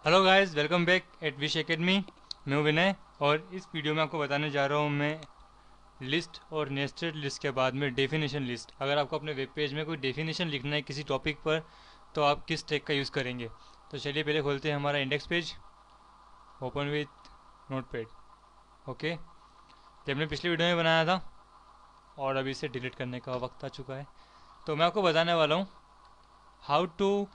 Hello guys, welcome back at wish academy. मैं हूं विनय और इस वीडियो में आपको बताने जा रहा हूं मैं लिस्ट और नेस्टेड लिस्ट के बाद में डेफिनेशन लिस्ट। अगर आपको अपने वेब पेज में कोई डेफिनेशन लिखना है किसी टॉपिक पर तो आप किस टैग का यूज़ करेंगे। तो चलिए पहले खोलते हैं हमारा index page, open with notepad. Okay, ये हमने पिछली वीडियो में बनाया था और अभी इसे डिलीट करने का वक्त आ चुका है। तो मैं आपको बताने वाला हूँ how to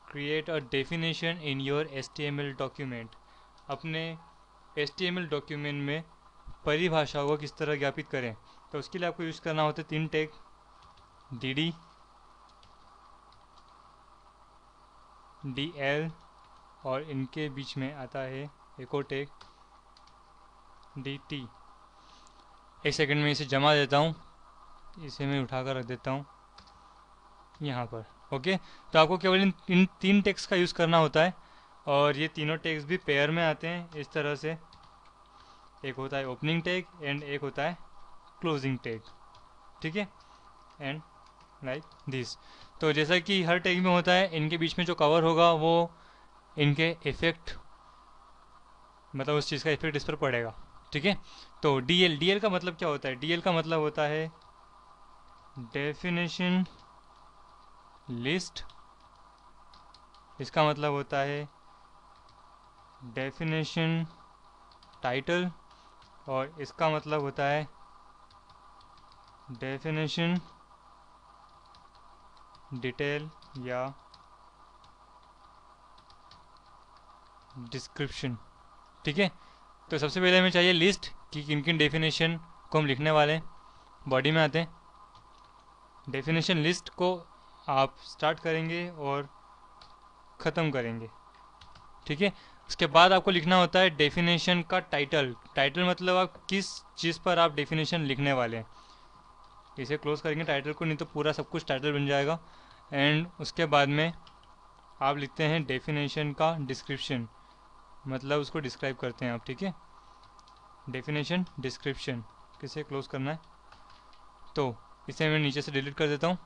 create a definition in your HTML document. अपने HTML डॉक्यूमेंट में परिभाषाओं को किस तरह ज्ञापित करें। तो उसके लिए आपको यूज़ करना होता है 3 टैग, DD, DL और इनके बीच में आता है एक और टैग DT। एक सेकंड में इसे जमा देता हूँ, इसे मैं उठा कर रख देता हूँ यहाँ पर। ओके, तो आपको केवल इन 3 टैग्स का यूज़ करना होता है और ये तीनों टैग्स भी पेयर में आते हैं इस तरह से। एक होता है ओपनिंग टैग एंड एक होता है क्लोजिंग टैग। ठीक है, एंड लाइक दिस। तो जैसा कि हर टैग में होता है, इनके बीच में जो कवर होगा वो इनके इफेक्ट, मतलब उस चीज़ का इफेक्ट इस पर पड़ेगा। ठीक है, तो डीएल का मतलब क्या होता है? डीएल का मतलब होता है डेफिनेशन लिस्ट। इसका मतलब होता है डेफिनेशन टाइटल और इसका मतलब होता है डेफिनेशन डिटेल या डिस्क्रिप्शन। ठीक है, तो सबसे पहले हमें चाहिए लिस्ट कि किन किन डेफिनेशन को हम लिखने वाले हैं। बॉडी में आते हैं, डेफिनेशन लिस्ट को आप स्टार्ट करेंगे और ख़त्म करेंगे। ठीक है, उसके बाद आपको लिखना होता है डेफिनेशन का टाइटल। टाइटल मतलब आप किस चीज़ पर आप डेफिनेशन लिखने वाले हैं। इसे क्लोज करेंगे टाइटल को, नहीं तो पूरा सब कुछ टाइटल बन जाएगा। एंड उसके बाद में आप लिखते हैं डेफिनेशन का डिस्क्रिप्शन, मतलब उसको डिस्क्राइब करते हैं आप। ठीक है, डेफिनेशन डिस्क्रिप्शन किसे क्लोज करना है, तो इसे मैं नीचे से डिलीट कर देता हूँ।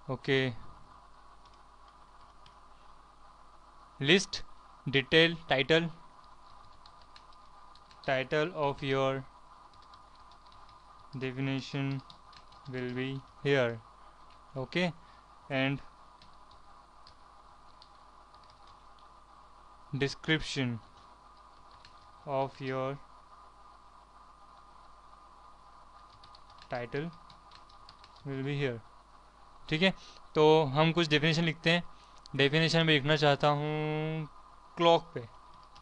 Okay, list detail title, title of your definition will be here. Okay, and description of your title will be here. ठीक है, तो हम कुछ डेफिनेशन लिखते हैं। डेफिनेशन में लिखना चाहता हूँ क्लॉक पे।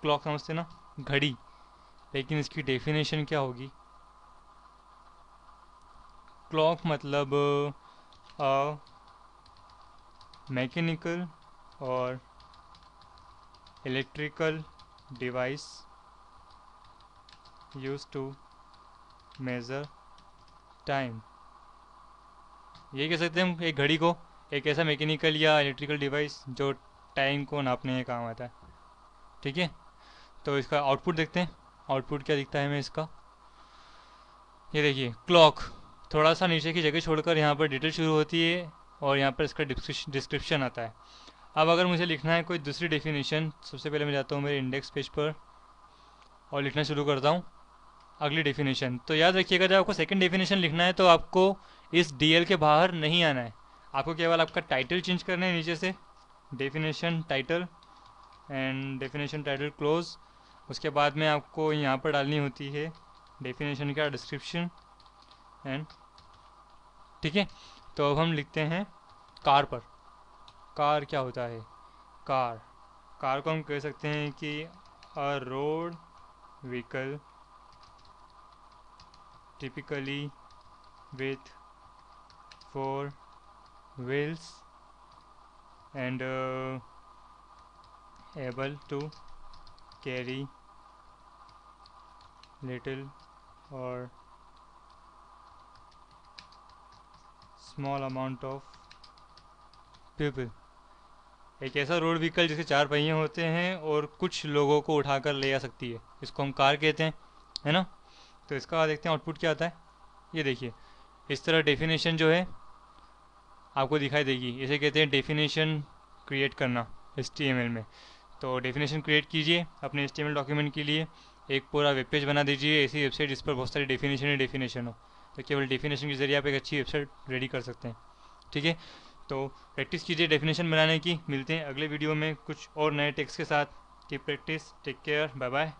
क्लॉक समझते ना, घड़ी। लेकिन इसकी डेफिनेशन क्या होगी? क्लॉक मतलब अ मैकेनिकल और electrical device use to measure time. ये कह सकते हैं हम एक घड़ी को एक ऐसा मैकेनिकल या इलेक्ट्रिकल डिवाइस जो टाइम को नापने में काम आता है। ठीक है, तो इसका आउटपुट देखते हैं। आउटपुट क्या दिखता है हमें इसका? ये देखिए, क्लॉक थोड़ा सा नीचे की जगह छोड़कर यहाँ पर डिटेल शुरू होती है और यहाँ पर इसका डिस्क्रिप्शन आता है। अब अगर मुझे लिखना है कोई दूसरी डेफिनेशन, सबसे पहले मैं जाता हूँ मेरे इंडेक्स पेज पर और लिखना शुरू करता हूँ अगली डेफिनेशन। तो याद रखिएगा, जब आपको सेकंड डेफिनेशन लिखना है तो आपको इस डीएल के बाहर नहीं आना है। आपको केवल आपका टाइटल चेंज करना है नीचे से, definition title and definition title close. उसके बाद में आपको यहाँ पर डालनी होती है डेफिनेशन का डिस्क्रिप्शन एंड। ठीक है, तो अब हम लिखते हैं कार पर। कार क्या होता है? कार, कार को हम कह सकते हैं कि a road vehicle typically with 4 wheels and able to carry little or small amount of people। एक ऐसा रोड व्हीकल जिसके 4 पहिए होते हैं और कुछ लोगों को उठाकर ले जा सकती है, इसको हम कार कहते हैं, है ना। तो इसका देखते हैं आउटपुट क्या आता है। ये देखिए, इस तरह डेफिनेशन जो है आपको दिखाई देगी। इसे कहते हैं डेफिनेशन क्रिएट करना HTML में। तो डेफिनेशन क्रिएट कीजिए अपने HTML डॉक्यूमेंट के लिए, एक पूरा वेब पेज बना दीजिए ऐसी वेबसाइट जिस पर बहुत सारी डेफिनेशन हो, तो केवल डेफिनेशन के ज़रिए आप एक अच्छी वेबसाइट रेडी कर सकते हैं। ठीक है, तो प्रैक्टिस कीजिए डेफिनेशन बनाने की। मिलते हैं अगले वीडियो में कुछ और नए टेक्स्ट के साथ। की practice, take care, bye bye.